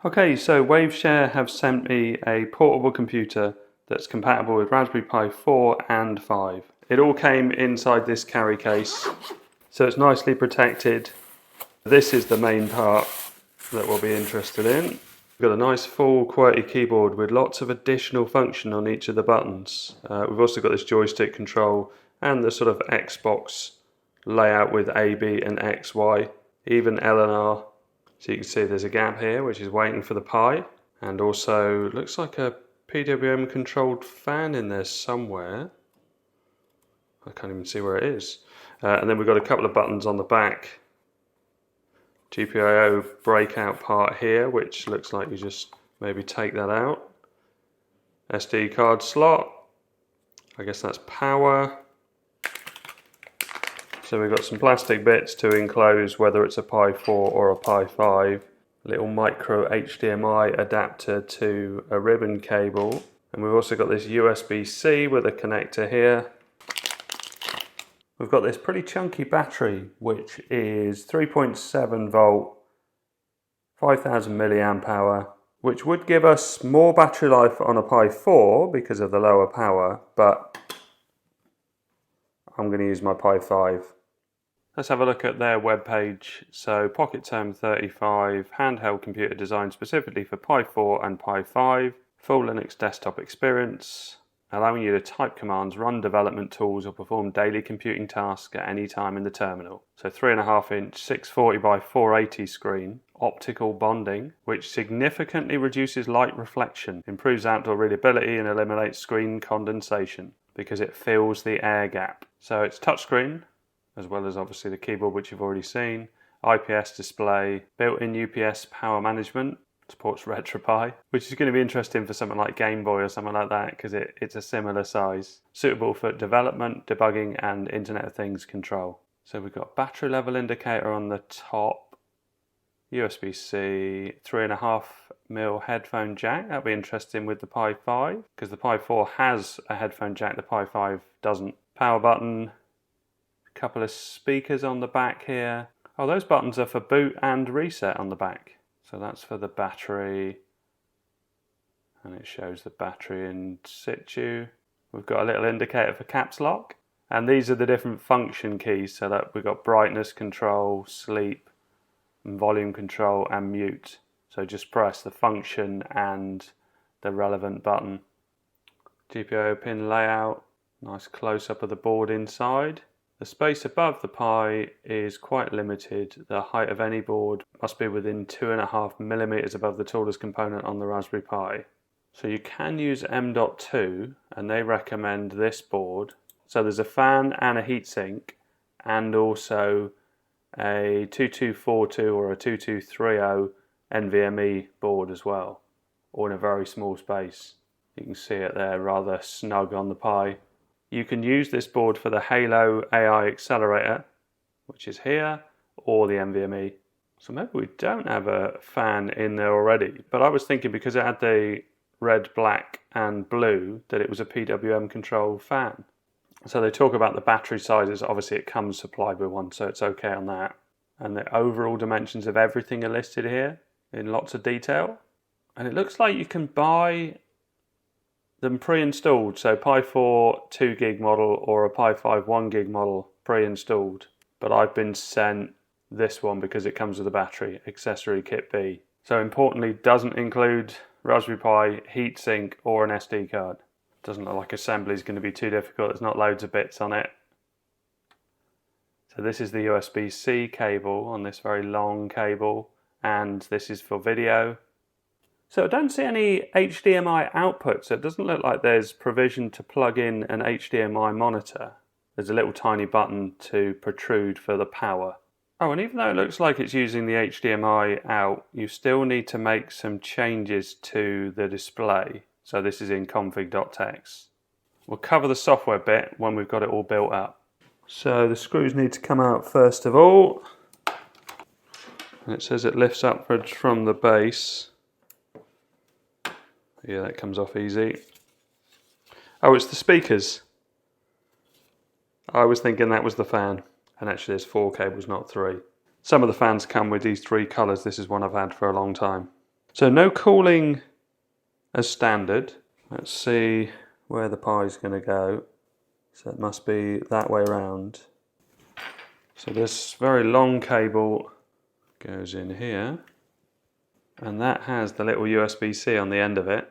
Okay, so Waveshare have sent me a portable computer that's compatible with Raspberry Pi 4 and 5. It all came inside this carry case, so it's nicely protected. This is the main part that we'll be interested in. We've got a nice full QWERTY keyboard with lots of additional function on each of the buttons. We've also got this joystick control and the sort of Xbox layout with A, B and X, Y, even L and R. So you can see there's a gap here which is waiting for the Pi, and also looks like a PWM controlled fan in there somewhere. I can't even see where it is. And then we've got a couple of buttons on the back. GPIO breakout part here, which looks like you just maybe take that out. SD card slot. I guess that's power. So we've got some plastic bits to enclose whether it's a Pi 4 or a Pi 5. A little micro HDMI adapter to a ribbon cable. And we've also got this USB-C with a connector here. We've got this pretty chunky battery, which is 3.7 volt, 5000 milliamp hour, which would give us more battery life on a Pi 4 because of the lower power, but I'm going to use my Pi 5. Let's have a look at their webpage. So PocketTerm 35, handheld computer designed specifically for Pi 4 and Pi 5, full Linux desktop experience, allowing you to type commands, run development tools or perform daily computing tasks at any time in the terminal. So 3.5 inch 640 by 480 screen, optical bonding, which significantly reduces light reflection, improves outdoor readability and eliminates screen condensation because it fills the air gap. So it's touchscreen, as well as obviously the keyboard which you've already seen, IPS display, built-in UPS power management, supports RetroPie, which is going to be interesting for something like Game Boy or something like that because it's a similar size. Suitable for development, debugging and Internet of Things control. So we've got battery level indicator on the top, USB-C, 3.5mm headphone jack. That'll be interesting with the Pi 5 because the Pi 4 has a headphone jack, the Pi 5 doesn't. Power button, a couple of speakers on the back here. Oh, those buttons are for boot and reset on the back. So that's for the battery, and it shows the battery in situ. We've got a little indicator for caps lock, and these are the different function keys, so that we've got brightness control, sleep, and volume control, and mute. So just press the function and the relevant button. GPIO pin layout, nice close-up of the board inside. The space above the Pi is quite limited. The height of any board must be within 2.5mm above the tallest component on the Raspberry Pi. So you can use M.2, and they recommend this board. So there's a fan and a heatsink, and also a 2242 or a 2230 NVMe board as well, all in a very small space. You can see it there, rather snug on the Pi. You can use this board for the Halo AI accelerator, which is here, or the NVMe. So maybe we don't have a fan in there already, but I was thinking because it had the red, black and blue that it was a PWM controlled fan. So they talk about the battery sizes. Obviously it comes supplied with one, so it's okay on that. And the overall dimensions of everything are listed here in lots of detail. And it looks like you can buy them pre-installed, so Pi 4 2GB model or a Pi 5 1GB model pre-installed. But I've been sent this one because it comes with a battery, accessory kit B. So importantly, doesn't include Raspberry Pi, heatsink or an SD card. Doesn't look like assembly is going to be too difficult, there's not loads of bits on it. So this is the USB-C cable on this very long cable, and this is for video. So I don't see any HDMI output, so it doesn't look like there's provision to plug in an HDMI monitor. There's a little tiny button to protrude for the power. Oh, and even though it looks like it's using the HDMI out, you still need to make some changes to the display. So this is in config.txt. We'll cover the software bit when we've got it all built up. So the screws need to come out first of all. And it says it lifts upwards from the base. Yeah, that comes off easy. Oh, it's the speakers. I was thinking that was the fan. And actually there's 4 cables, not 3. Some of the fans come with these 3 colours. This is one I've had for a long time. So no cooling as standard. Let's see where the Pi is going to go. So it must be that way around. So this very long cable goes in here, and that has the little USB-C on the end of it.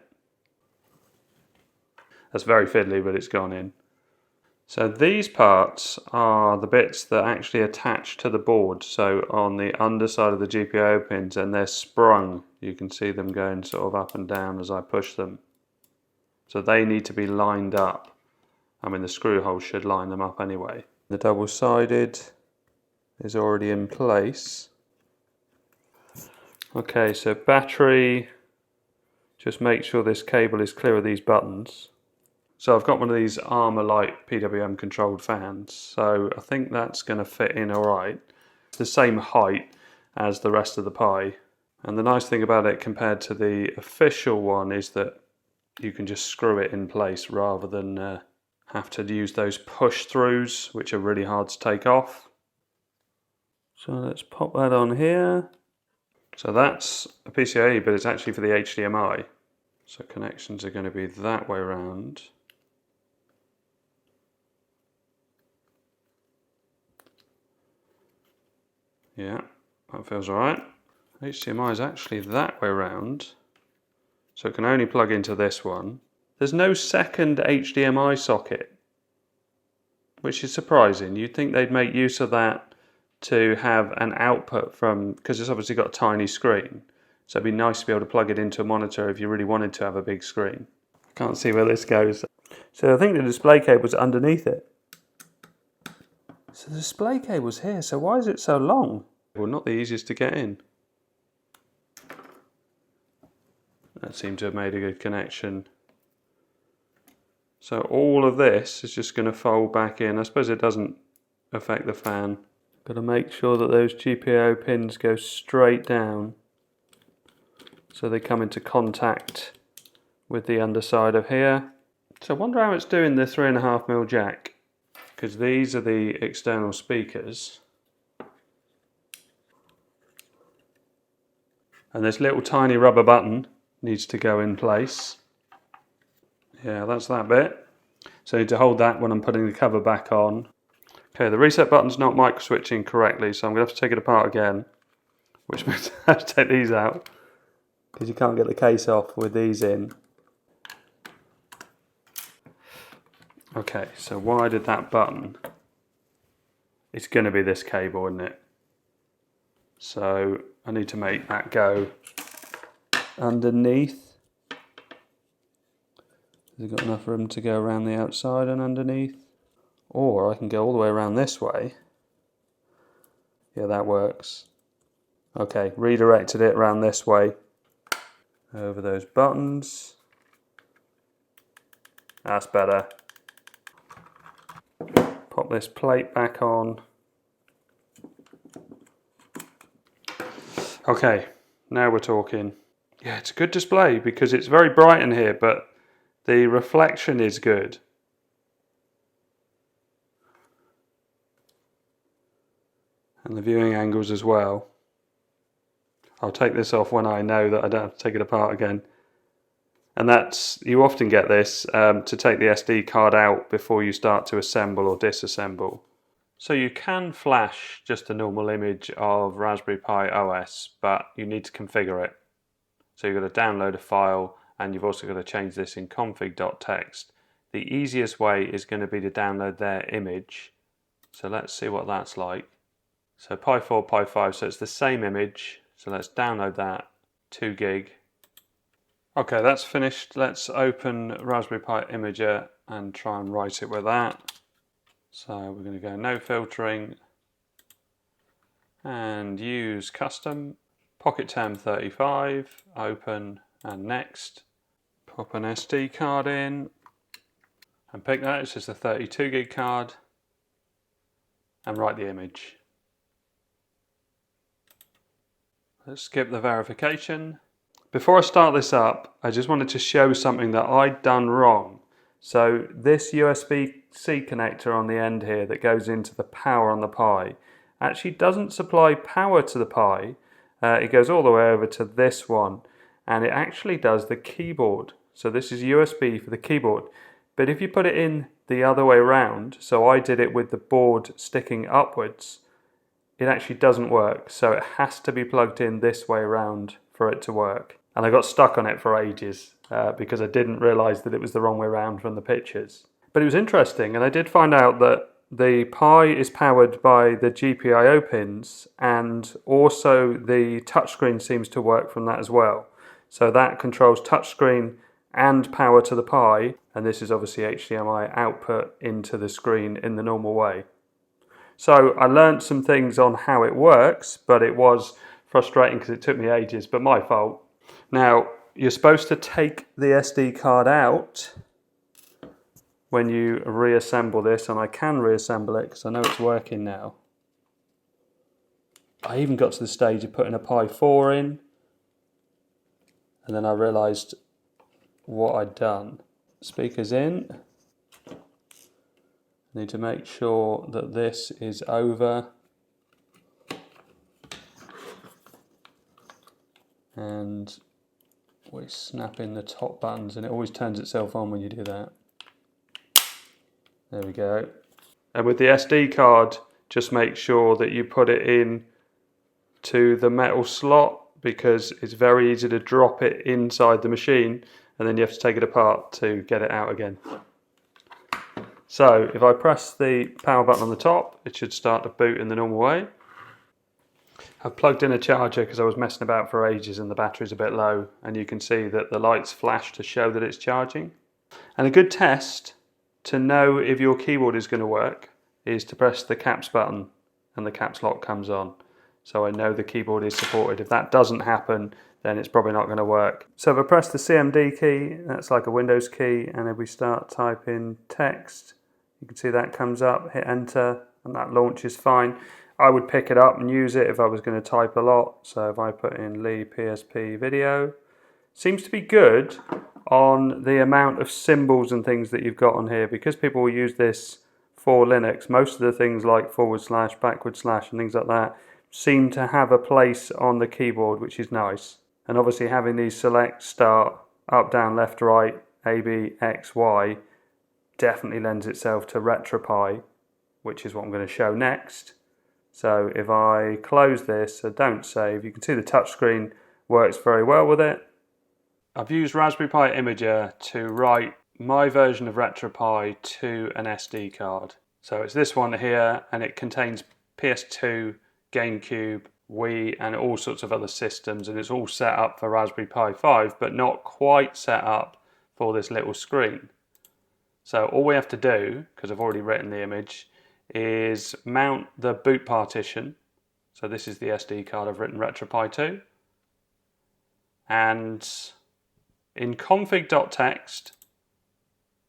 That's very fiddly, but it's gone in. So these parts are the bits that actually attach to the board. So on the underside of the GPIO pins, and they're sprung. You can see them going sort of up and down as I push them. So they need to be lined up. I mean, the screw holes should line them up anyway. The double-sided is already in place. Okay, so battery, just make sure this cable is clear of these buttons. So I've got one of these Armour Light PWM controlled fans, so I think that's going to fit in alright. It's the same height as the rest of the Pi, and the nice thing about it compared to the official one is that you can just screw it in place rather than have to use those push throughs, which are really hard to take off. So let's pop that on here. So that's a PCIe, but it's actually for the HDMI. So connections are going to be that way around. Yeah, that feels alright. HDMI is actually that way around, so it can only plug into this one. There's no second HDMI socket, which is surprising. You'd think they'd make use of that to have an output from, because it's obviously got a tiny screen, so it'd be nice to be able to plug it into a monitor if you really wanted to have a big screen. I can't see where this goes. So I think the display cable's underneath it. So the display cable's here, so why is it so long? Well, not the easiest to get in. That seemed to have made a good connection. So all of this is just going to fold back in. I suppose it doesn't affect the fan. Got to make sure that those GPIO pins go straight down so they come into contact with the underside of here. So I wonder how it's doing the 3.5mm jack, because these are the external speakers. And this little tiny rubber button needs to go in place. Yeah, that's that bit. So I need to hold that when I'm putting the cover back on. Okay, the reset button's not micro switching correctly, so I'm going to have to take it apart again, which means I have to take these out, because you can't get the case off with these in. Okay, so why did that button? It's going to be this cable, isn't it? So I need to make that go underneath. Has it got enough room to go around the outside and underneath? Or I can go all the way around this way. Yeah, that works. Okay, redirected it around this way. Over those buttons. That's better. Pop this plate back on. Okay, now we're talking. Yeah, it's a good display because it's very bright in here, but the reflection is good. And the viewing angles as well. I'll take this off when I know that I don't have to take it apart again. And that's, you often get this to take the SD card out before you start to assemble or disassemble. So you can flash just a normal image of Raspberry Pi OS, but you need to configure it. So you've got to download a file, and you've also got to change this in config.txt. The easiest way is going to be to download their image. So let's see what that's like. So Pi 4, Pi 5, so it's the same image. So let's download that, 2 gig. Okay, that's finished. Let's open Raspberry Pi Imager and try and write it with that. So we're going to go no filtering and use custom, PocketTerm 35, open and next. Pop an SD card in and pick that, it's just a 32 gig card, and write the image. Let's skip the verification. Before I start this up, I just wanted to show something that I'd done wrong. So this USB-C connector on the end here that goes into the power on the Pi actually doesn't supply power to the Pi. It goes all the way over to this one, and it actually does the keyboard. So this is USB for the keyboard. But if you put it in the other way around, so I did it with the board sticking upwards, it actually doesn't work. So it has to be plugged in this way around for it to work. And I got stuck on it for ages because I didn't realise that it was the wrong way around from the pictures. But it was interesting, and I did find out that the Pi is powered by the GPIO pins, and also the touchscreen seems to work from that as well. So that controls touchscreen and power to the Pi, and this is obviously HDMI output into the screen in the normal way. So I learned some things on how it works, but it was frustrating because it took me ages, but my fault. Now, you're supposed to take the SD card out when you reassemble this, and I can reassemble it because I know it's working now. I even got to the stage of putting a Pi 4 in, and then I realised what I'd done. Speakers in. Need to make sure that this is over, and we snap in the top buttons, and it always turns itself on when you do that. There we go. And with the SD card, just make sure that you put it in to the metal slot, because it's very easy to drop it inside the machine and then you have to take it apart to get it out again. So if I press the power button on the top, it should start to boot in the normal way. I've plugged in a charger because I was messing about for ages and the battery's a bit low, and you can see that the lights flash to show that it's charging. And a good test to know if your keyboard is going to work is to press the caps button and the caps lock comes on. So I know the keyboard is supported. If that doesn't happen, then it's probably not going to work. So if I press the CMD key, that's like a Windows key, and if we start typing text, you can see that comes up, hit enter, and that launches fine. I would pick it up and use it if I was going to type a lot. So if I put in Lee PSP video, seems to be good on the amount of symbols and things that you've got on here, because people will use this for Linux. Most of the things like // // and things like that seem to have a place on the keyboard, which is nice. And obviously having these select, start, up, down, left, right, A, B, X, Y definitely lends itself to RetroPie, which is what I'm going to show next. So if I close this, so don't save, you can see the touchscreen works very well with it. I've used Raspberry Pi Imager to write my version of RetroPie to an SD card. So it's this one here, and it contains PS2, GameCube, Wii, and all sorts of other systems, and it's all set up for Raspberry Pi 5, but not quite set up for this little screen. So all we have to do, because I've already written the image, is mount the boot partition. So this is the SD card I've written RetroPie to. And in config.txt,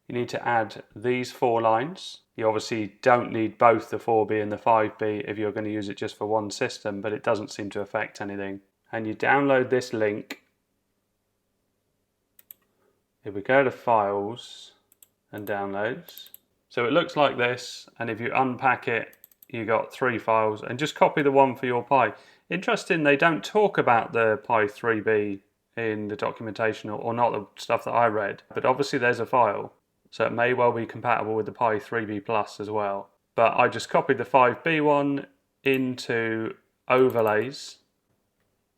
you need to add these 4 lines. You obviously don't need both the 4B and the 5B if you're going to use it just for one system, but it doesn't seem to affect anything. And you download this link. If we go to Files and Downloads, so it looks like this, and if you unpack it, you got 3 files, and just copy the one for your Pi. Interesting, they don't talk about the Pi 3B in the documentation, or not the stuff that I read, but obviously there's a file. So it may well be compatible with the Pi 3B Plus as well. But I just copied the 5B one into overlays.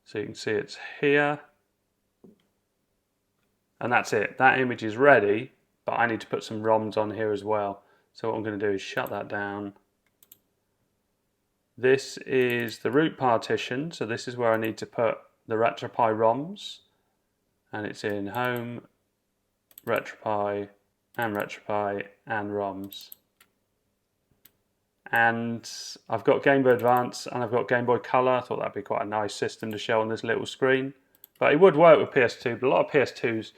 So you can see it's here. And that's it. That image is ready, but I need to put some ROMs on here as well. So what I'm going to do is shut that down. This is the root partition. So this is where I need to put the RetroPie ROMs. And it's in Home, RetroPie, and RetroPie, and ROMs. And I've got Game Boy Advance and I've got Game Boy Color. I thought that'd be quite a nice system to show on this little screen. But it would work with PS2, but a lot of PS2's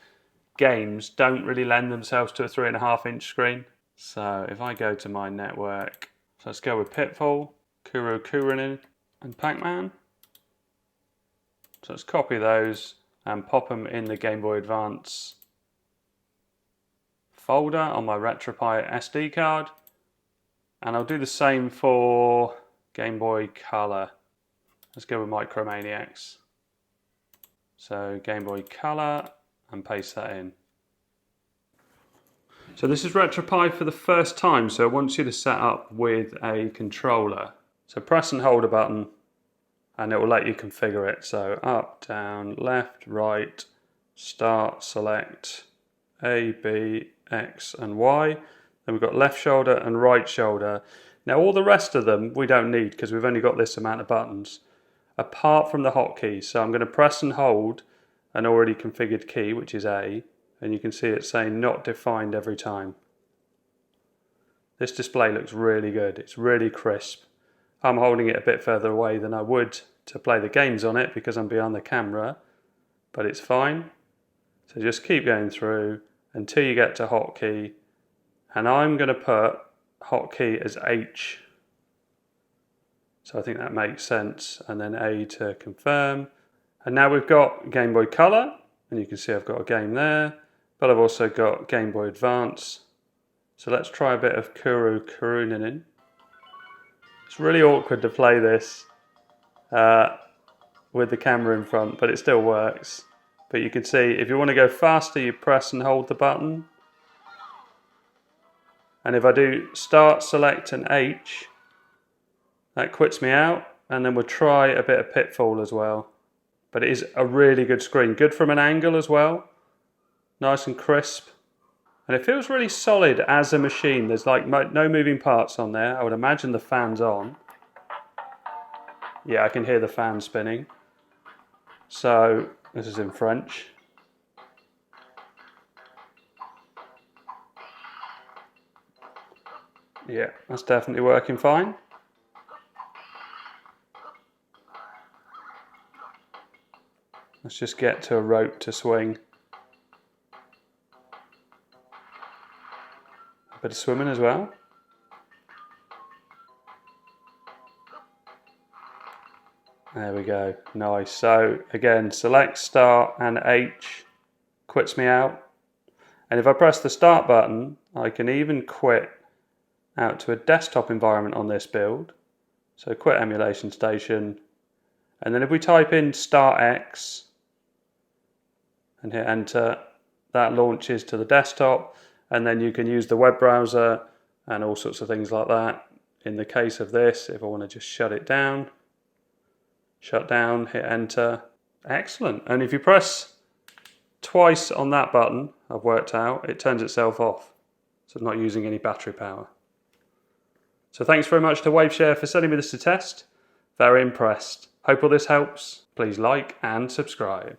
games don't really lend themselves to a 3.5-inch screen. So if I go to my network, so let's go with Pitfall, Kuro Kurunin, and Pac-Man. So let's copy those and pop them in the Game Boy Advance folder on my RetroPie SD card, and I'll do the same for Game Boy Color. Let's go with Micromaniacs. So Game Boy Color, and paste that in. So this is RetroPie for the first time, so it wants you to set up with a controller. So press and hold a button and it will let you configure it. So up, down, left, right, start, select, A, B, X and Y. Then we've got left shoulder and right shoulder. Now all the rest of them we don't need because we've only got this amount of buttons, apart from the hotkeys. So I'm going to press and hold an already configured key, which is A, and you can see it saying not defined every time. This display looks really good, it's really crisp. I'm holding it a bit further away than I would to play the games on it because I'm behind the camera, but it's fine. So just keep going through until you get to hotkey, and I'm going to put hotkey as H. So I think that makes sense, and then A to confirm. And now we've got Game Boy Color, and you can see I've got a game there, but I've also got Game Boy Advance. So let's try a bit of Kuru Kurunin. It's really awkward to play this with the camera in front, but it still works. But you can see if you want to go faster, you press and hold the button. And if I do start, select and H, that quits me out, and then we'll try a bit of Pitfall as well. But it is a really good screen, good from an angle as well, nice and crisp. And it feels really solid as a machine. There's like no moving parts on there. I would imagine the fan's on. Yeah, I can hear the fan spinning. So this is in French. Yeah, that's definitely working fine. Let's just get to a rope to swing. A bit of swimming as well. There we go, nice. So again, select, start and H quits me out. And if I press the start button, I can even quit out to a desktop environment on this build. So quit emulation station. And then if we type in start X and hit enter, that launches to the desktop, and then you can use the web browser and all sorts of things like that. In the case of this, if I want to just shut down, hit enter. Excellent. And if you press twice on that button, I've worked out, it turns itself off. So it's not using any battery power. So thanks very much to Waveshare for sending me this to test. Very impressed. Hope all this helps. Please like and subscribe.